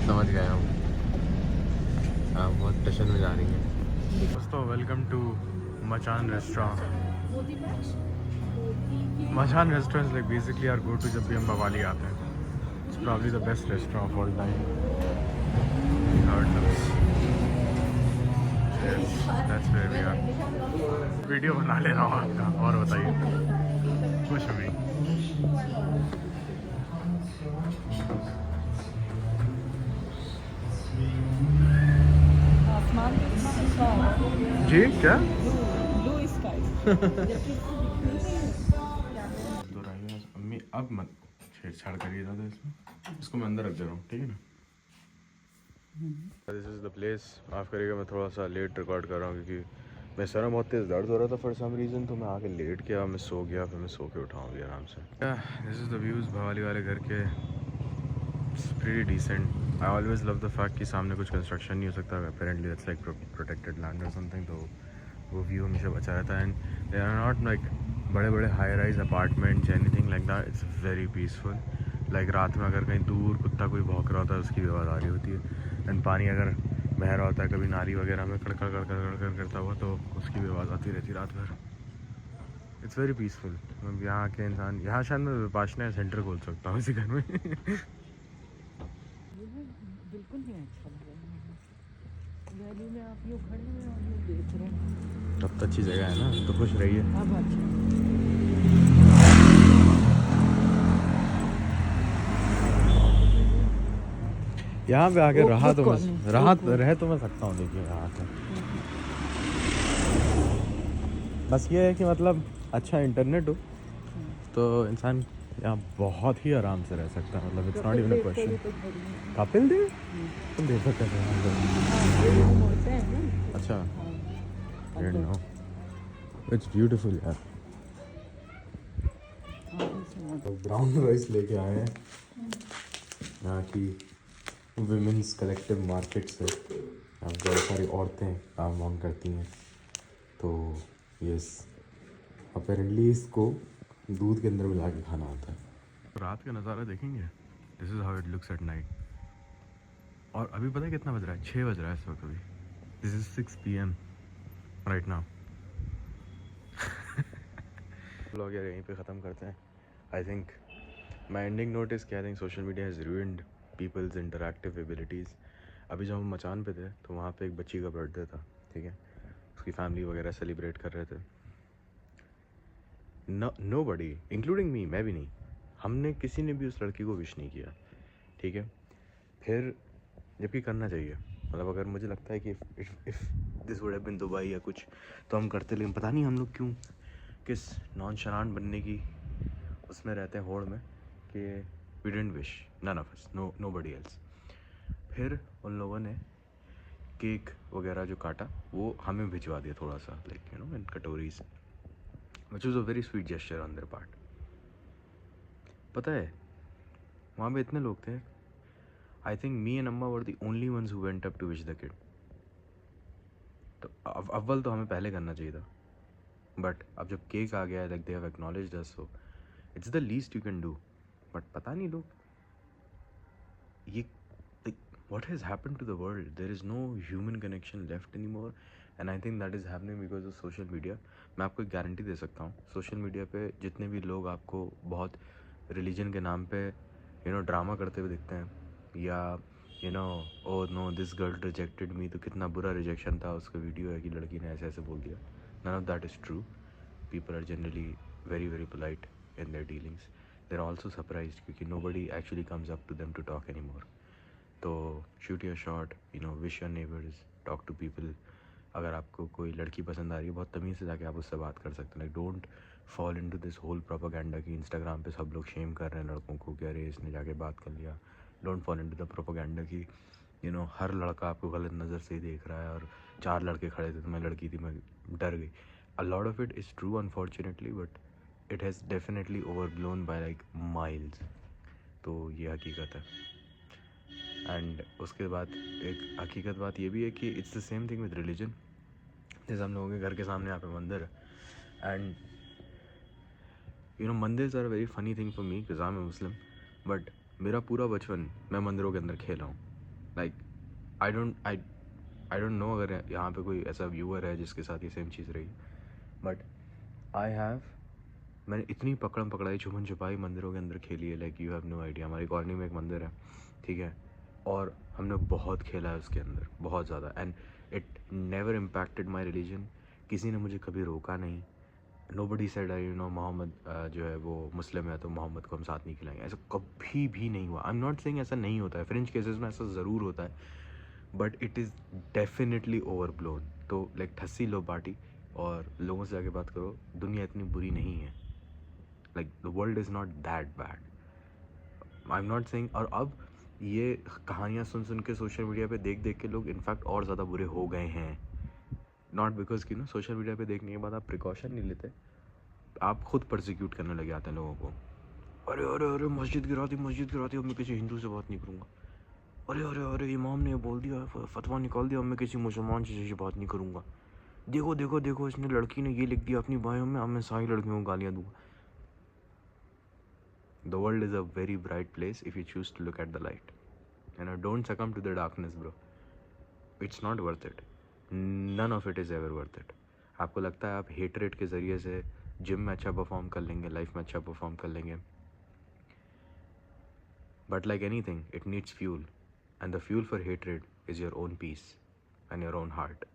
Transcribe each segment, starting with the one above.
समझ गए हम। हाँ, बहुत स्टेशन में जा रही है दोस्तों। Welcome to Machan restaurant. Machan restaurant like basically our go to जब भी हम बवाली आते हैं। It's probably the best restaurant of all time. That's where we are. Video बना ले रहा हूँ आपका। और बताइए, खुश हुई? आसमान कितना अच्छा है। जी क्या? Blue sky. तो रही अम्मी, अब मत छेड़छाड़ करिए ज़्यादा इसमें। इसको मैं अंदर रख दे रहा हूँ, ठीक है ना? This is the place. माफ़ करिएगा मैं थोड़ा सा लेट रिकॉर्ड कर रहा हूँ क्योंकि मेरे सर में बहुत तेज़ दर्द हो रहा था फॉर सम रीज़न। तो मैं आके लेट गया, मैं सो गया, फिर मैं सो के उठाऊँ भी आराम से। This is the views Bhowali वाले घर के। It's pretty decent. I always love the fact कि सामने कुछ कंस्ट्रक्शन नहीं हो सकता। Apparently that's like protected land और समथिंग। तो वो व्यू हमेशा बचा रहता है। And they are not like बड़े बड़े high rise apartments anything like that. It's very peaceful. Like रात में अगर कहीं दूर कुत्ता कोई भौंक रहा होता है उसकी भी आवाज़ आ रही होती है। एंड पानी अगर बह रहा होता है कभी नाली वगैरह में कड़कड़ कड़कड़ कड़कड़ करता हुआ, तो उसकी भी आवाज़ आती रहती रात भर। It's very peaceful. मतलब यहाँ के इंसान, यहाँ शायद मैं विपाशना सेंटर खोल सकता हूँ इसी घर में। बिल्कुल नहीं अच्छा लग रहा है। वैली में आप यूँ खड़े हुए और यूँ देख रहे हैं। अब तो अच्छी जगह है ना, तो खुश रहिए। अब अच्छा। यहाँ पे आके ओक रहा वुड तो कॉलोनी, मैं ओक वुड। रह तो मैं सकता हूँ। देखिए यहाँ आके बस ये है कि मतलब अच्छा इंटरनेट हो तो इंसान यहाँ बहुत ही आराम से रह सकता है। मतलब it's not Kapil even a Dev का क्वेश्चन। भी तो बढ़िया है। कपिल देव तुम देख सकते हैं यहाँ पे। हाँ, ये जो मोड़ते हैं ना। अच्छा, हाँ, डेढ़ अंदर। नो। इट्स ब्यूटीफुल यार। आगे से मत। ग्राउंड वाइज लेके आए हैं यहाँ की विमेंस कलेक्टिव मार्केट से। यहाँ बहुत सारी औरतें काम वाम करती हैं। तो यस, अपेरेंटली इसको दूध के अंदर मिला के खाना होता है। रात का नज़ारा देखेंगे। This is how it looks at night. और अभी पता है कितना बज रहा है? 6 बज रहा है इस वक्त। अभी this is 6 PM right now. Blog यार यहीं पे ख़त्म करते हैं। I think my ending note is कि I think social media has ruined people's interactive abilities. अभी जब हम मचान पे थे तो वहाँ पे एक बच्ची का बर्थडे था, ठीक है। उसकी फैमिली वगैरह सेलिब्रेट कर रहे थे। नो बडी इंक्लूडिंग मी, मैं भी नहीं, हमने किसी ने भी उस लड़की को विश नहीं किया, ठीक है। फिर जबकि करना चाहिए, मतलब अगर मुझे लगता है कि if this would have been Dubai या कुछ तो हम करते। लेकिन पता नहीं हम लोग क्यों किस नॉनशलांट बनने की उसमें रहते हैं, होड़ में, कि we didn't wish, none of us, nobody else. फिर उन लोगों ने केक वगैरह जो काटा वो हमें भिजवा दिया थोड़ा सा, लाइक यू नो इन कटोरीज, which was a very sweet gesture on their part. पता है वहाँ पे इतने लोग थे, आई थिंक मी एंड अम्मा were the only ones who went up to wish the kid. तो अव्वल तो हमें पहले करना चाहिए था, बट अब जब केक आ गया है, like they have acknowledged us, so it's the least you can do. But पता नहीं लोग ये, like what has happened to the world? There is no human connection left anymore, and I think that is happening because of social media. मैं आपको एक guarantee दे सकता हूँ, social media पे जितने भी लोग आपको बहुत रिलीजन के नाम पे ड्रामा करते हुए दिखते हैं, या oh no this girl rejected me, तो कितना बुरा रिजेक्शन था, उसका वीडियो है कि लड़की ने ऐसे ऐसे बोल दिया। None of that is true. People are generally very very polite in their dealings. They're also surprised क्योंकि nobody actually comes up to them to talk anymore. तो shoot your shot, wish your neighbours, talk to people. अगर आपको कोई लड़की पसंद आ रही है, बहुत तमीज़ से जाके आप उससे बात कर सकते हैं। Like don't fall into this whole propaganda कि इंस्टाग्राम पे सब लोग शेम कर रहे हैं लड़कों को कि अरे इसने जाके बात कर लिया। Don't fall into the propaganda कि हर लड़का आपको गलत नज़र से ही देख रहा है, और 4 लड़के खड़े थे तो मैं लड़की थी, मैं डर गई। A lot of it is true unfortunately, but it has definitely overblown by like miles. तो ये हकीकत है। एंड उसके बाद एक हकीकत बात ये भी है कि it's the same thing with religion. जैसे हम लोगों के घर के सामने यहाँ पे मंदिर है, and mandirs are a very funny thing for me because I am Muslim, but मेरा पूरा बचपन मैं मंदिरों के अंदर खेला हूँ। लाइक आई डोंट नो अगर यहाँ पे कोई ऐसा व्यूअर है जिसके साथ ये सेम चीज़ रही, बट आई हैव, मैंने इतनी पकड़म पकड़ाई छुपन छुपाई मंदिरों के अंदर खेली है, like you have no idea. हमारी कॉलोनी में एक मंदिर है, ठीक है, और हमने बहुत खेला है उसके अंदर, बहुत ज़्यादा, and it never impacted my religion. किसी ने मुझे कभी रोका नहीं। Nobody said you know Mohammed जो है वो मुस्लिम है तो मोहम्मद को हम साथ नहीं खिलाएंगे, ऐसा कभी भी नहीं हुआ। आई एम नॉट सेइंग ऐसा नहीं होता है, फ्रेंच केसेस में ऐसा ज़रूर होता है, but it is definitely over blown. तो लाइक ठस्सी लो पार्टी और लोगों से जाके बात करो, दुनिया इतनी बुरी नहीं है, like the world is not that bad. I am not saying, और अब ये कहानियाँ सुन सुन के सोशल मीडिया पे देख देख के लोग इनफैक्ट और ज़्यादा बुरे हो गए हैं। नॉट बिकॉज कि ना सोशल मीडिया पे देखने के बाद आप प्रिकॉशन नहीं लेते, आप खुद प्रोसिक्यूट करने लग जाते हैं लोगों को। अरे अरे अरे मस्जिद गिरा दी, अब मैं किसी हिंदू से बात नहीं करूँगा। अरे अरे अरे इमाम ने बोल दिया, फतवा निकाल दिया, अब मैं किसी मुसलमान से बात नहीं करूँगा। देखो देखो देखो, इसने लड़की ने ये लिख दिया अपनी बायों में, अब मैं सारी लड़कियों को गालियाँ दूँगा। The world is a very bright place if you choose to look at the light. Don't succumb to the darkness, bro. It's not worth it. None of it is ever worth it. आपको लगता है आप hatred के ज़रिए से gym में अच्छा perform कर लेंगे, लाइफ में अच्छा परफॉर्म कर लेंगे, but like anything it needs fuel, and the fuel for hatred is your own peace and your own heart.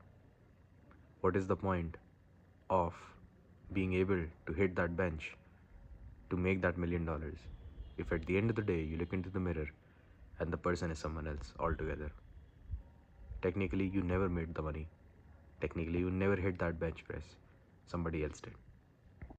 What is the point of being able to hit that bench to make that $1 million if at the end of the day you look into the mirror and the person is someone else altogether? Technically, you never made the money. Technically, you never hit that bench press. Somebody else did.